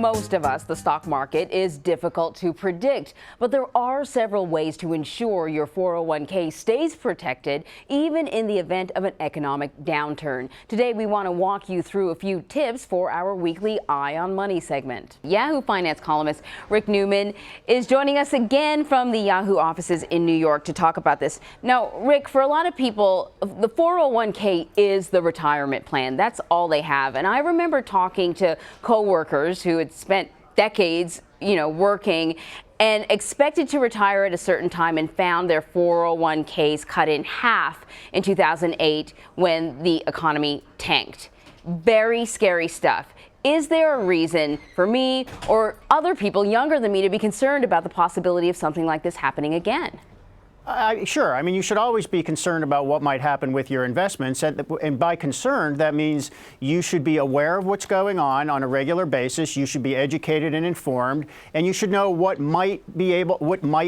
most of us, the stock market is difficult to predict, but there are several ways to ensure your 401k stays protected even in the event of an economic downturn. Today, we want to walk you through a few tips for our weekly Eye on Money segment. Yahoo finance columnist Rick Newman is joining us again from the Yahoo offices in New York to talk about this. Now, Rick, for a lot of people, the 401k is the retirement plan. That's all they have. And I remember talking to coworkers who had spent decades, working and expected to retire at a certain time and found their 401ks cut in half in 2008 when the economy tanked. Very scary stuff. Is there a reason for me or other people younger than me to be concerned about the possibility of something like this happening again? Sure. I mean, you should always be concerned about what might happen with your investments. And by concerned, that means you should be aware of what's going on a regular basis. You should be educated and informed, and you should know what might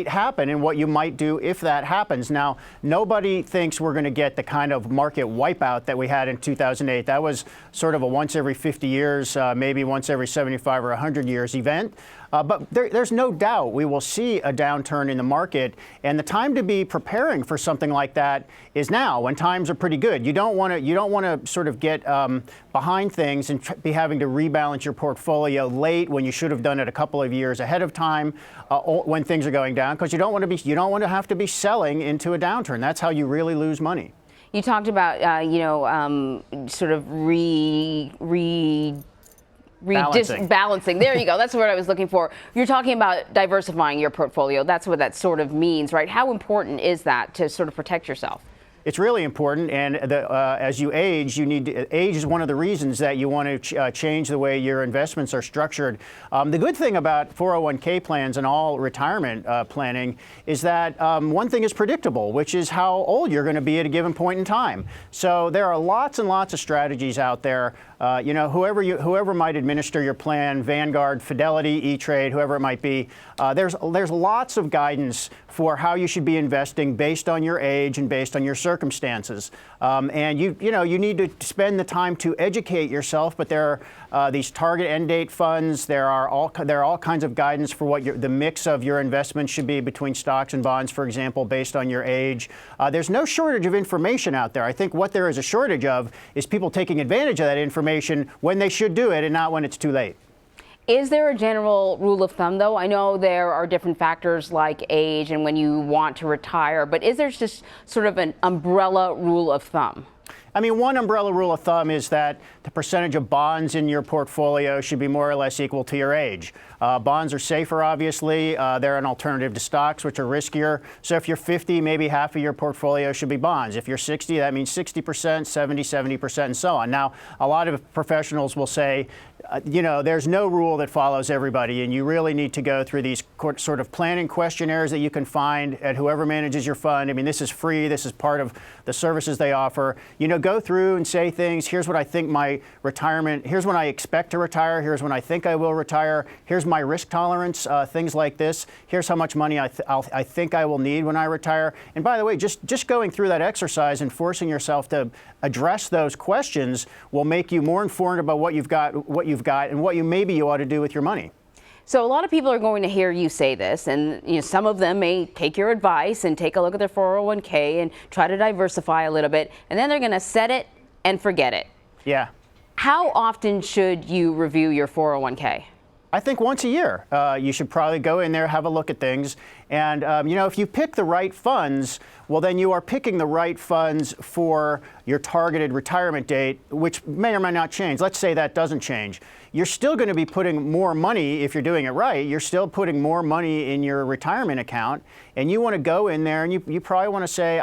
happen and what you might do if that happens. Now, nobody thinks we're going to get the kind of market wipeout that we had in 2008. That was sort of a once every 50 years, maybe once every 75 or 100 years event. But there's no doubt we will see a downturn in the market, and the time to be preparing for something like that is now, when times are pretty good. You don't want to sort of get behind things and be having to rebalance your portfolio late when you should have done it a couple of years ahead of time when things are going down, because you don't want to have to be selling into a downturn. That's how you really lose money. You talked about sort of balancing. There you go. That's what I was looking for. You're talking about diversifying your portfolio. That's what that sort of means, right? How important is that to sort of protect yourself? It's really important, and as you age, age is one of the reasons that you want to change the way your investments are structured. The good thing about 401k plans and all retirement planning is that one thing is predictable, which is how old you're going to be at a given point in time. So there are lots and lots of strategies out there. Whoever might administer your plan, Vanguard, Fidelity, E-Trade, whoever it might be, there's lots of guidance for how you should be investing based on your age and based on your circumstances. And you need to spend the time to educate yourself. But there are these target end date funds. There are all kinds of guidance for what the mix of your investments should be between stocks and bonds, for example, based on your age. There's no shortage of information out there. I think what there is a shortage of is people taking advantage of that information when they should do it and not when it's too late. Is there a general rule of thumb, though? I know there are different factors like age and when you want to retire, but is there just sort of an umbrella rule of thumb? I mean, one umbrella rule of thumb is that the percentage of bonds in your portfolio should be more or less equal to your age. Bonds are safer, obviously. They're an alternative to stocks, which are riskier. So if you're 50, maybe half of your portfolio should be bonds. If you're 60, that means 60%, 70, 70%, and so on. Now, a lot of professionals will say, there's no rule that follows everybody, and you really need to go through these sort of planning questionnaires that you can find at whoever manages your fund. I mean, this is free. This is part of the services they offer. Go through and say things. Here's what I think my retirement, here's when I expect to retire. Here's when I think I will retire. Here's my risk tolerance, things like this. Here's how much money I think I will need when I retire. And by the way, just going through that exercise and forcing yourself to address those questions will make you more informed about what you've got, and what maybe you ought to do with your money. So a lot of people are going to hear you say this, and some of them may take your advice and take a look at their 401k and try to diversify a little bit, and then they're going to set it and forget it. Yeah. How often should you review your 401k? I think once a year. You should probably go in there, have a look at things. And, if you pick the right funds, well, then you are picking the right funds for your targeted retirement date, which may or may not change. Let's say that doesn't change. You're still going to be putting more money, if you're doing it right, you're still putting more money in your retirement account. And you want to go in there and you probably want to say,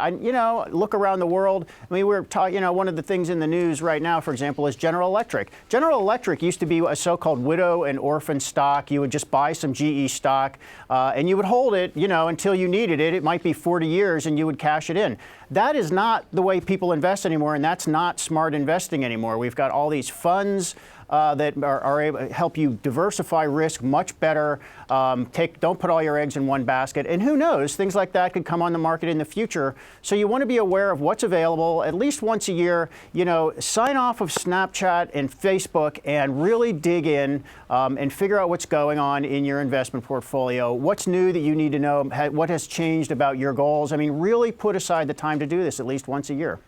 look around the world. I mean, we're talking, one of the things in the news right now, for example, is General Electric. General Electric used to be a so-called widow and orphan stock. You would just buy some GE stock and you would hold it, until you needed it. It might be 40 years and you would cash it in. That is not the way people invest anymore, and that's not smart investing anymore. We've got all these funds that are able to help you diversify risk much better. Don't put all your eggs in one basket. And who knows, things like that could come on the market in the future. So you want to be aware of what's available at least once a year. You know, sign off of Snapchat and Facebook and really dig in and figure out what's going on in your investment portfolio. What's new that you need to know? What has changed about your goals? I mean, really put aside the time to do this at least once a year.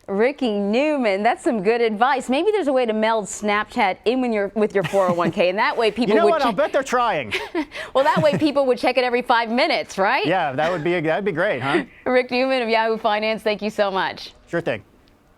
Rick Newman, that's some good advice. Maybe there's a way to meld Snapchat in with your 401k, and that way people you know would. What? I'll bet they're trying. Well, that way people would check it every 5 minutes, right? Yeah, that'd be great, huh? Rick Newman of Yahoo Finance, thank you so much. Sure thing.